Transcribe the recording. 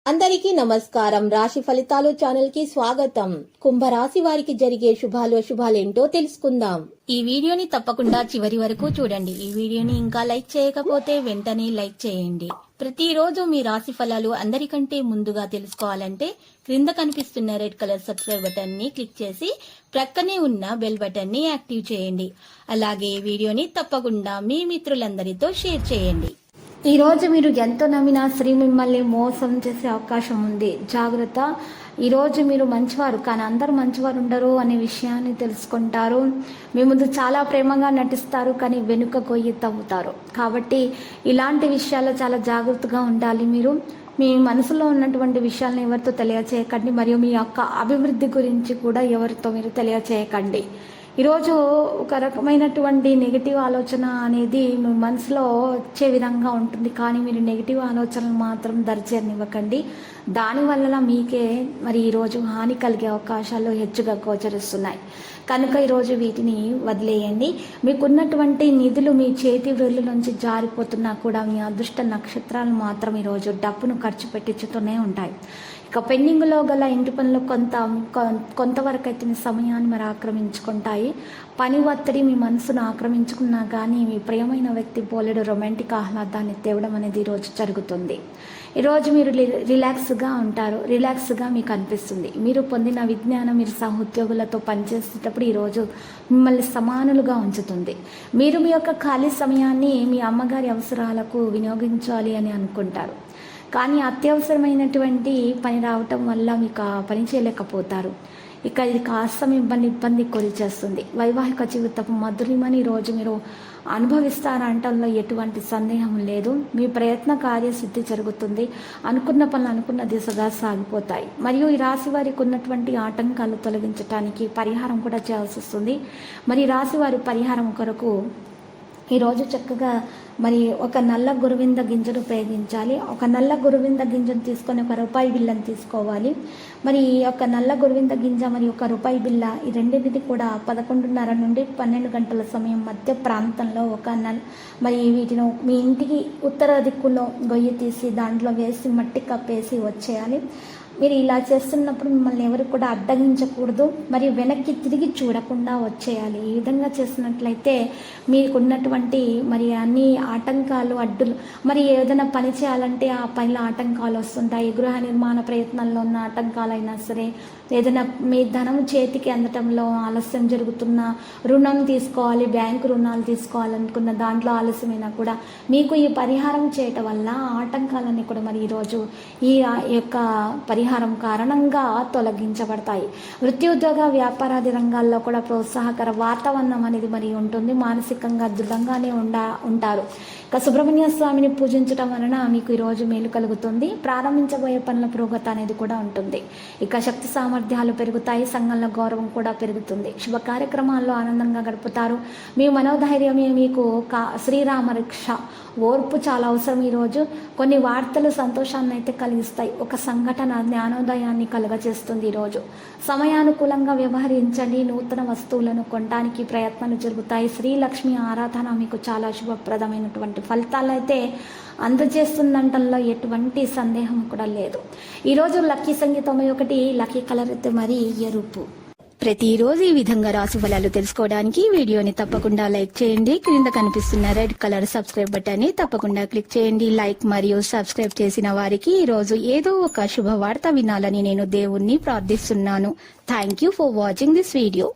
అందరికీ నమస్కారం. రాశి ఫలితాలు ఛానల్ కి స్వాగతం. కుంభరాశి వారికి జరిగే శుభాలేంటో తెలుసుకుందాం. ఈ వీడియోని తప్పకుండా చివరి వరకు చూడండి. ఈ వీడియోని ఇంకా లైక్ చేయకపోతే వెంటనే లైక్ చేయండి. ప్రతిరోజు మీ రాశి ఫలాలు అందరికంటే ముందుగా తెలుసుకోవాలంటే క్రింద కనిపిస్తున్న రెడ్ కలర్ సబ్స్క్రైబ్ బటన్ ని క్లిక్ చేసి ప్రక్కనే ఉన్న బెల్ బటన్ ని యాక్టివ్ చేయండి. అలాగే ఈ వీడియోని తప్పకుండా మీ మిత్రులందరితో షేర్ చేయండి. ఈ రోజు మీరు ఎంతో నమ్మిన స్త్రీ మిమ్మల్ని మోసం చేసే అవకాశం ఉంది. జాగ్రత్త. ఈరోజు మీరు మంచివారు, కానీ అందరూ మంచివారు ఉండరు అనే విషయాన్ని తెలుసుకుంటారు. మీ ముందు చాలా ప్రేమగా నటిస్తారు, కానీ వెనుక గొయ్యి తవ్వుతారు. కాబట్టి ఇలాంటి విషయాల్లో చాలా జాగ్రత్తగా ఉండాలి. మీరు మీ మనసులో ఉన్నటువంటి విషయాలను ఎవరితో తెలియచేయకండి, మరియు మీ యొక్క అభివృద్ధి గురించి కూడా ఎవరితో మీరు తెలియచేయకండి. ఈరోజు ఒక రకమైనటువంటి నెగిటివ్ ఆలోచన అనేది మీ మనసులో వచ్చే విధంగా ఉంటుంది, కానీ మీరు నెగిటివ్ ఆలోచనలు మాత్రం దరిచేరనివ్వకండి. దానివల్ల మీకే మరి ఈరోజు హాని కలిగే అవకాశాలు హెచ్చుగా గోచరిస్తున్నాయి. కనుక ఈరోజు వీటిని వదిలేయండి. మీకున్నటువంటి నిధులు మీ చేతి వ్రేళ్ళ నుంచి జారిపోతున్నా కూడా మీ అదృష్ట నక్షత్రాలు మాత్రం ఈరోజు డబ్బును ఖర్చు పెట్టించుతూనే ఉంటాయి. ఇక పెండింగ్లో గల ఇంటి పనులు కొంతవరకు అయితే మీ సమయాన్ని మరి ఆక్రమించుకుంటాయి. పని ఒత్తిడి మీ మనసును ఆక్రమించుకున్నా కానీ మీ ప్రియమైన వ్యక్తి పోలేడు రొమాంటిక్ ఆహ్లాదాన్ని తేవడం అనేది ఈరోజు జరుగుతుంది. ఈరోజు మీరు రిలాక్స్గా ఉంటారు, రిలాక్స్గా మీకు అనిపిస్తుంది. మీరు పొందిన విజ్ఞానం మీరు సహోద్యోగులతో పనిచేసేటప్పుడు ఈరోజు మిమ్మల్ని సమానులుగా ఉంచుతుంది. మీరు మీ యొక్క ఖాళీ సమయాన్ని మీ అమ్మగారి అవసరాలకు వినియోగించాలి అని అనుకుంటారు, కానీ అత్యవసరమైనటువంటి పని రావటం వల్ల మీకు ఆ పని చేయలేకపోతారు. ఇక ఇది కాస్త ఇబ్బంది కొని చేస్తుంది. వైవాహిక జీవితపు మధురిమని ఈరోజు మీరు అనుభవిస్తారంటంలో ఎటువంటి సందేహం లేదు. మీ ప్రయత్న కార్యసిద్ధి జరుగుతుంది. అనుకున్న పనులు అనుకున్న దిశగా సాగిపోతాయి. మరియు ఈ రాశి వారికి ఉన్నటువంటి ఆటంకాలు తొలగించడానికి పరిహారం కూడా చేయాల్సి వస్తుంది. మరి రాశి వారి పరిహారం కొరకు ఈరోజు చక్కగా మరి ఒక నల్ల గురువింద గింజను ప్రయోగించాలి. ఒక నల్ల గురువింద గింజను తీసుకొని ఒక రూపాయి బిల్లని తీసుకోవాలి. మరి ఈ యొక్క నల్ల గురువింద గింజ మరియు ఒక రూపాయి బిల్ల ఈ రెండింటిని కూడా 11:30 నుండి 12 గంటల సమయం మధ్య ప్రాంతంలో మరి వీటిని మీ ఇంటికి ఉత్తర దిక్కులో గొయ్యి తీసి దాంట్లో వేసి మట్టి కప్పేసి వచ్చేయాలి. మీరు ఇలా చేస్తున్నప్పుడు మిమ్మల్ని ఎవరు కూడా అడ్డగించకూడదు, మరియు వెనక్కి తిరిగి చూడకుండా వచ్చేయాలి. ఈ విధంగా చేసినట్లయితే మీకున్నటువంటి మరి అన్ని ఆటంకాలు అడ్డులు, మరి ఏదైనా పని చేయాలంటే ఆ పనిలో ఆటంకాలు వస్తుంటాయి. గృహ నిర్మాణ ప్రయత్నాల్లో ఉన్న ఆటంకాలైనా సరే, ఏదైనా మీ ధనం చేతికి అందటంలో ఆలస్యం జరుగుతున్న, రుణం తీసుకోవాలి, బ్యాంకు రుణాలు తీసుకోవాలనుకున్న దాంట్లో ఆలస్యమైనా కూడా మీకు ఈ పరిహారం చేయటం వల్ల ఆటంకాలన్నీ కూడా మరి ఈరోజు ఈ యొక్క పరిహారం కారణంగా తొలగించబడతాయి. వృత్తి ఉద్యోగ వ్యాపారాది రంగాల్లో కూడా ప్రోత్సాహకర వాతావరణం అనేది మరి ఉంటుంది. మానసికంగా దృఢంగానే ఉంటారు. ఇక సుబ్రహ్మణ్య స్వామిని పూజించడం వలన మీకు ఈరోజు మేలు కలుగుతుంది. ప్రారంభించబోయే పనుల పురోగతి అనేది కూడా ఉంటుంది. ఇక శక్తి సామర్థ్యాలు పెరుగుతాయి. సంఘంలో గౌరవం కూడా పెరుగుతుంది. శుభ కార్యక్రమాల్లో ఆనందంగా గడుపుతారు. మీ మనోధైర్యమే మీకు శ్రీరామ రక్ష. ఓర్పు చాలా అవసరం. ఈరోజు కొన్ని వార్తలు సంతోషాన్ని అయితే కలిగిస్తాయి. ఒక సంఘటన జ్ఞానోదయాన్ని కలుగజేస్తుంది. ఈరోజు సమయానుకూలంగా వ్యవహరించండి. నూతన వస్తువులను కొనడానికి ప్రయత్నాలు జరుగుతాయి. శ్రీలక్ష్మి ఆరాధన మీకు చాలా శుభప్రదమైనటువంటి ఫలితాలు అయితే అందజేస్తుందంటల్లో ఎటువంటి సందేహం కూడా లేదు. ఈరోజు లక్కీ సంఖ్య 91, లక్కీ కలర్ అయితే మరి ఎరుపు. ప్రతిరోజు ఈ విధంగా రాశి ఫలాలు తెలుసుకోవడానికి వీడియోని తప్పకుండా లైక్ చేయండి. క్రింద కనిపిస్తున్న రెడ్ కలర్ సబ్స్క్రైబ్ బటన్ ని తప్పకుండా క్లిక్ చేయండి. లైక్ మరియు సబ్స్క్రైబ్ చేసిన వారికి ఈ రోజు ఏదో ఒక శుభవార్త వినాలని నేను దేవుణ్ణి ప్రార్థిస్తున్నాను. Thank you for watching this video.